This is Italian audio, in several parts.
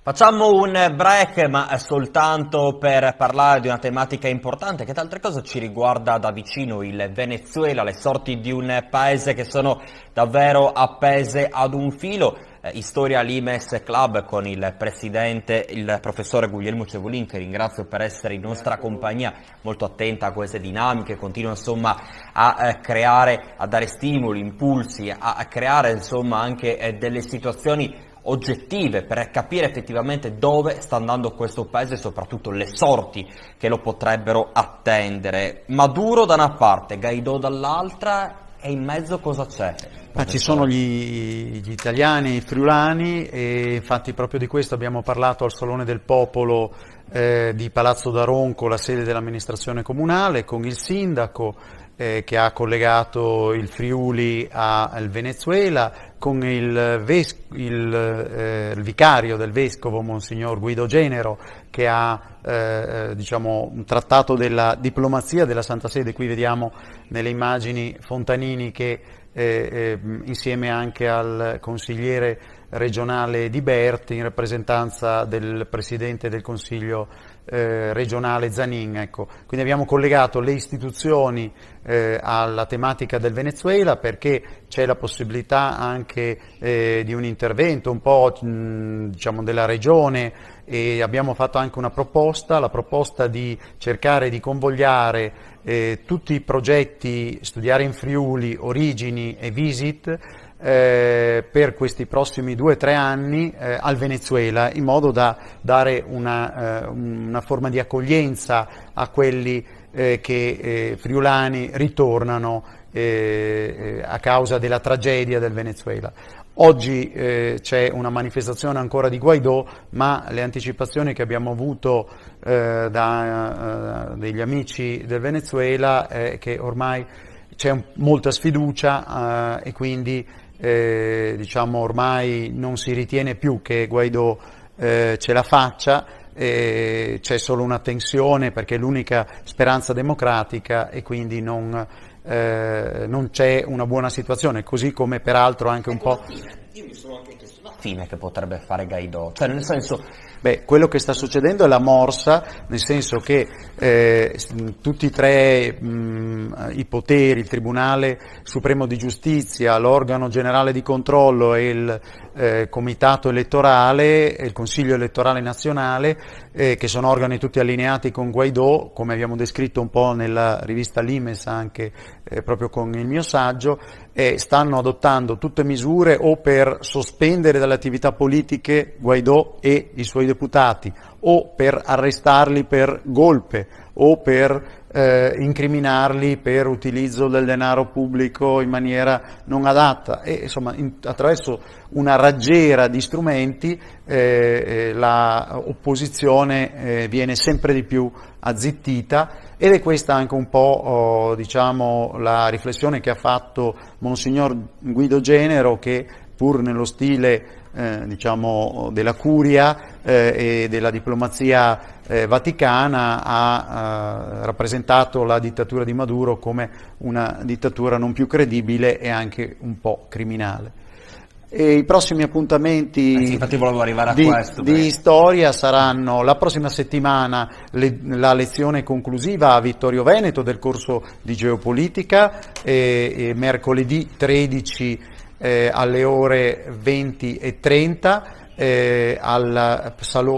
Facciamo un break, ma soltanto per parlare di una tematica importante che tra altre cose ci riguarda da vicino, il Venezuela, le sorti di un paese che sono davvero appese ad un filo. Storia Limes Club con il presidente, il professore Guglielmo Cevolin, che ringrazio per essere in nostra compagnia, molto attenta a queste dinamiche, continua insomma a creare, a dare stimoli, impulsi, a creare insomma anche delle situazioni oggettive per capire effettivamente dove sta andando questo paese e soprattutto le sorti che lo potrebbero attendere. Maduro da una parte, Guaidó dall'altra, e in mezzo cosa c'è? Ma ci sono gli italiani, i friulani, e infatti proprio di questo abbiamo parlato al Salone del Popolo di Palazzo d'Aronco, la sede dell'amministrazione comunale, con il sindaco che ha collegato il Friuli al Venezuela, con il vicario del vescovo, Monsignor Guido Genero, che ha trattato della diplomazia della Santa Sede. Qui vediamo nelle immagini Fontanini che insieme anche al consigliere regionale Di Berti, in rappresentanza del presidente del Consiglio regionale Zanin. Ecco. Quindi abbiamo collegato le istituzioni alla tematica del Venezuela, perché c'è la possibilità anche di un intervento un po' della regione, e abbiamo fatto anche una proposta, la proposta di cercare di convogliare tutti i progetti Studiare in Friuli, Origini e Visit per questi prossimi 2 o 3 anni al Venezuela, in modo da dare una forma di accoglienza a quelli che friulani ritornano a causa della tragedia del Venezuela. Oggi c'è una manifestazione ancora di Guaidó, ma le anticipazioni che abbiamo avuto degli amici del Venezuela è che ormai c'è molta sfiducia e quindi ormai non si ritiene più che Guaidó ce la faccia, c'è solo una tensione perché è l'unica speranza democratica, e quindi non c'è una buona situazione, così come peraltro anche un po'. Io mi sono anche chiesto la fine che potrebbe fare Guaidó, cioè nel senso. Quello che sta succedendo è la morsa, nel senso che tutti e 3 i poteri, il Tribunale Supremo di Giustizia, l'organo generale di controllo e il Comitato elettorale e il Consiglio elettorale nazionale, che sono organi tutti allineati con Guaidó, come abbiamo descritto un po' nella rivista Limes, anche proprio con il mio saggio, stanno adottando tutte misure o per sospendere dalle attività politiche Guaidó e i suoi deputati, o per arrestarli per golpe, o per incriminarli per utilizzo del denaro pubblico in maniera non adatta, e insomma attraverso una raggiera di strumenti la opposizione viene sempre di più azzittita, ed è questa anche un po' la riflessione che ha fatto Monsignor Guido Genero, che pur nello stile della curia e della diplomazia vaticana ha rappresentato la dittatura di Maduro come una dittatura non più credibile e anche un po' criminale. E i prossimi appuntamenti infatti volevo arrivare a questo, di storia saranno la prossima settimana la lezione conclusiva a Vittorio Veneto del corso di geopolitica, mercoledì 13 alle ore 20:30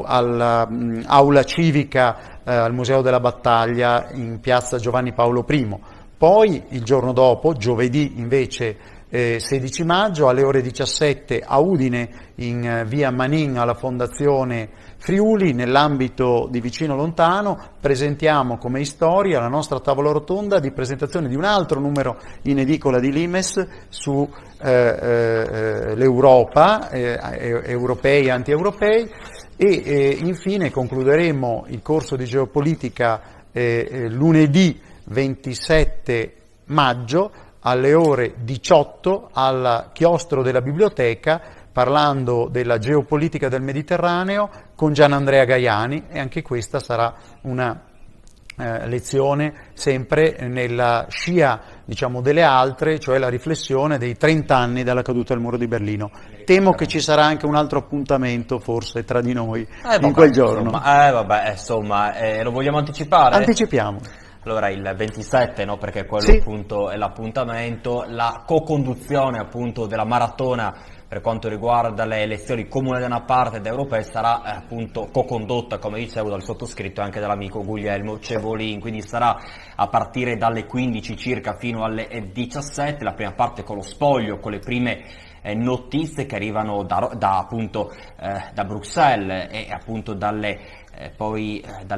all'aula civica al Museo della Battaglia in piazza Giovanni Paolo I. Poi il giorno dopo, giovedì invece 16 maggio alle ore 17 a Udine in via Manin alla Fondazione Friuli, nell'ambito di Vicino Lontano, presentiamo come Storia la nostra tavola rotonda di presentazione di un altro numero in edicola di Limes su l'Europa, europei e anti-europei, e infine concluderemo il corso di geopolitica lunedì 27 maggio alle ore 18 al chiostro della biblioteca, parlando della geopolitica del Mediterraneo con Gianandrea Gaiani, e anche questa sarà una lezione sempre nella scia diciamo, delle altre, cioè la riflessione dei 30 anni dalla caduta del muro di Berlino. Temo che ci sarà anche un altro appuntamento, forse, tra di noi in quel giorno. Insomma, lo vogliamo anticipare? Anticipiamo. Allora il 27, no? Perché quello Sì. appunto è l'appuntamento, la co-conduzione appunto della maratona per quanto riguarda le elezioni comunali da una parte ed europee sarà appunto co-condotta, come dicevo, dal sottoscritto e anche dall'amico Guglielmo Cevolin, quindi sarà a partire dalle 15 circa fino alle 17, la prima parte con lo spoglio, con le prime notizie che arrivano da Bruxelles e appunto dalle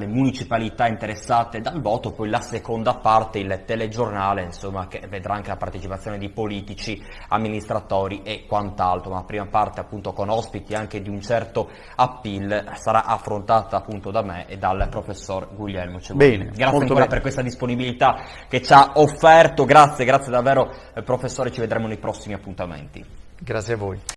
municipalità interessate dal voto, poi la seconda parte, il telegiornale, insomma, che vedrà anche la partecipazione di politici, amministratori e quant'altro, ma la prima parte appunto con ospiti anche di un certo appeal sarà affrontata appunto da me e dal professor Guglielmo Cevolin. Bene, grazie molto ancora bene. per questa disponibilità che ci ha offerto, grazie davvero professore, ci vedremo nei prossimi appuntamenti. Grazie a voi.